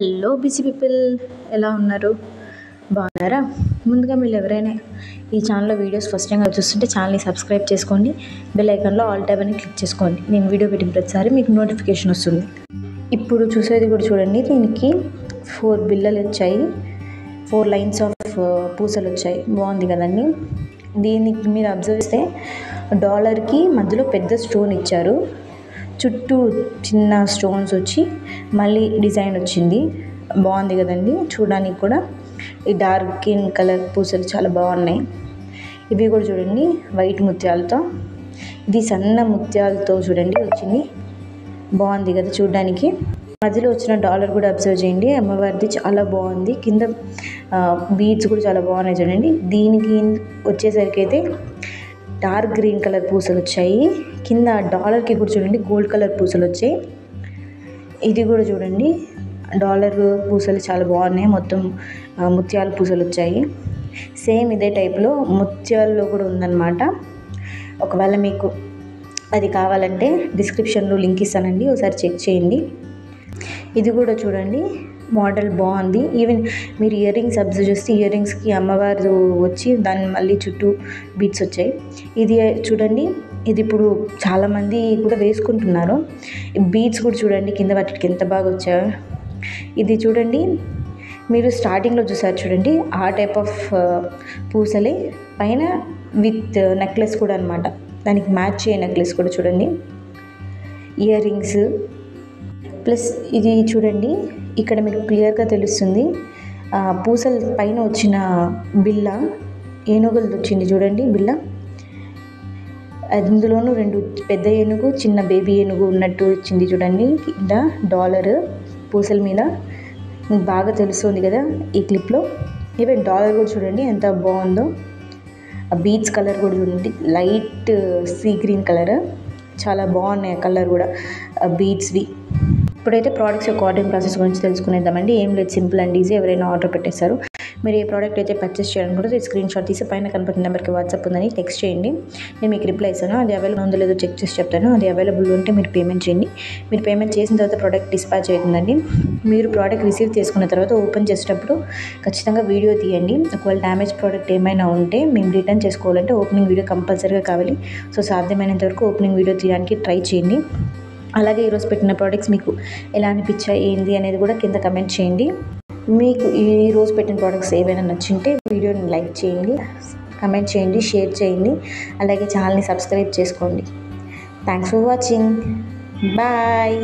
Hello busy people, ఎలా ఉన్నారు? బాగున్నారా? ముందుగా మీరు ఎవరైనా ఈ ఛానల్లో వీడియోస్ ఫస్ట్ టైంగా చూస్తుంటే ఛానల్ని సబ్స్క్రైబ్ చేసుకోండి. బెల్ ఐకాన్లో ఆల్ ట్యాబ్ అని క్లిక్ చేసుకోండి. నేను వీడియో పెట్టిన ప్రతిసారి మీకు నోటిఫికేషన్ వస్తుంది. ఇప్పుడు చూసేది కూడా చూడండి. దీనికి 4 బిళ్ళలు వచ్చాయి, 4 లైన్స్ ఆఫ్ పూసలు వచ్చాయి. బాగుంది కదండి. దీనికి మీరు అబ్జర్వ్ చేస్తే డాలర్కి మధ్యలో పెద్ద స్టోన్ ఇచ్చారు, చుట్టూ చిన్న స్టోన్స్ వచ్చి మళ్ళీ డిజైన్ వచ్చింది. బాగుంది కదండి. చూడడానికి కూడా ఈ డార్క్ గ్రీన్ కలర్ పూసలు చాలా బాగున్నాయి. ఇవి కూడా చూడండి వైట్ ముత్యాలతో, ఇది సన్న ముత్యాలతో చూడండి వచ్చింది. బాగుంది కదా చూడడానికి. మధ్యలో వచ్చిన డాలర్ కూడా అబ్జర్వ్ చేయండి. అమ్మవారిది చాలా బాగుంది. కింద బీడ్స్ కూడా చాలా బాగున్నాయి చూడండి. దీనికి వచ్చేసరికి అయితే డార్క్ గ్రీన్ కలర్ పూసలు వచ్చాయి. కింద డాలర్కి కూడా చూడండి గోల్డ్ కలర్ పూసలు వచ్చాయి. ఇది కూడా చూడండి డాలర్ పూసలు చాలా బాగున్నాయి. మొత్తం ముత్యాల పూసలు వచ్చాయి. సేమ్ ఇదే టైప్లో ముత్యాల్లో కూడా ఉందన్నమాట. ఒకవేళ మీకు అది కావాలంటే డిస్క్రిప్షన్లో లింక్ ఇస్తానండి, ఒకసారి చెక్ చేయండి. ఇది కూడా చూడండి మోడల్ బాగుంది. ఈవెన్ మీరు ఇయర్ రింగ్స్ అబ్జర్వ్ చేస్తే ఇయర్ రింగ్స్కి అమ్మవారు వచ్చి దాన్ని మళ్ళీ చుట్టూ బీట్స్ వచ్చాయి. ఇది చూడండి, ఇది ఇప్పుడు చాలామంది కూడా వేసుకుంటున్నారు. బీట్స్ కూడా చూడండి కింద వాటికి ఎంత బాగా వచ్చాయో. ఇది చూడండి, మీరు స్టార్టింగ్లో చూసారు చూడండి, ఆ టైప్ ఆఫ్ పూసలే పైన విత్ నెక్లెస్ కూడా అనమాట. దానికి మ్యాచ్ అయ్యే నెక్లెస్ కూడా చూడండి, ఇయర్ రింగ్స్ ప్లస్ ఇది చూడండి. ఇక్కడ మీకు క్లియర్గా తెలుస్తుంది పూసల పైన వచ్చిన బిళ్ళ ఏనుగులది వచ్చింది చూడండి. బిళ్ళ అందులోనూ 2 పెద్ద ఏనుగు, చిన్న బేబీ ఏనుగు ఉన్నట్టు ఇచ్చింది చూడండి. కింద డాలర్ పూసల మీద మీకు బాగా తెలుస్తుంది కదా ఈ క్లిప్లో. ఈవెన్ డాలర్ కూడా చూడండి ఎంత బాగుందో. ఆ బీడ్స్ కలర్ కూడా చూడండి, లైట్ సీ గ్రీన్ కలర్, చాలా బాగున్నాయి కలర్ కూడా బీడ్స్వి. ఇప్పుడైతే ప్రోడక్ట్స్ యొక్క ఆర్డరింగ్ ప్రాసెస్ గురించి తెలుసుకునేద్దామండి. ఏం లేదు, సింపుల్ అండ్ ఈజీ. ఎవరైనా ఆర్డర్ పెట్టేస్తారు, మీరు ఏ ప్రోడక్ట్ అయితే పర్చేస్ చేయాలనుకుంటే స్క్రీన్ షాట్ తీసి పైన కనపడిన నెంబర్కి వాట్సాప్ ఉందని టెక్స్ట్ చేయండి. నేను మీకు రిప్లై ఇస్తాను. అది అవైలబుల్ ఉందో లేదో చెక్ చేసి చెప్తాను. అది అవైలబుల్ ఉంటే మీరు పేమెంట్ చేయండి. మీరు పేమెంట్ చేసిన తర్వాత ప్రోడక్ట్ డిస్పాచ్ అవుతుందండి. మీరు ప్రోడక్ట్ రిసీవ్ చేసుకున్న తర్వాత ఓపెన్ చేసేటప్పుడు ఖచ్చితంగా వీడియో తీయండి. ఒకవేళ డ్యామేజ్ ప్రోడక్ట్ ఏమైనా ఉంటే మేము రిటర్న్ చేసుకోవాలంటే ఓపెనింగ్ వీడియో కంపల్సరీగా కావాలి. సో సాధ్యమైనంత వరకు ఓపెనింగ్ వీడియో తీయడానికి ట్రై చేయండి. అలాగే ఈరోజు పెట్టిన ప్రోడక్ట్స్ మీకు ఎలా అనిపించాయి ఏంది అనేది కూడా కింద కమెంట్ చేయండి. మీకు ఈరోజు పెట్టిన ప్రోడక్ట్స్ ఏవైనా నచ్చింటే వీడియోని లైక్ చేయండి, కమెంట్ చేయండి, షేర్ చేయండి. అలాగే ఛానల్ని సబ్స్క్రైబ్ చేసుకోండి. Thanks for watching. బాయ్.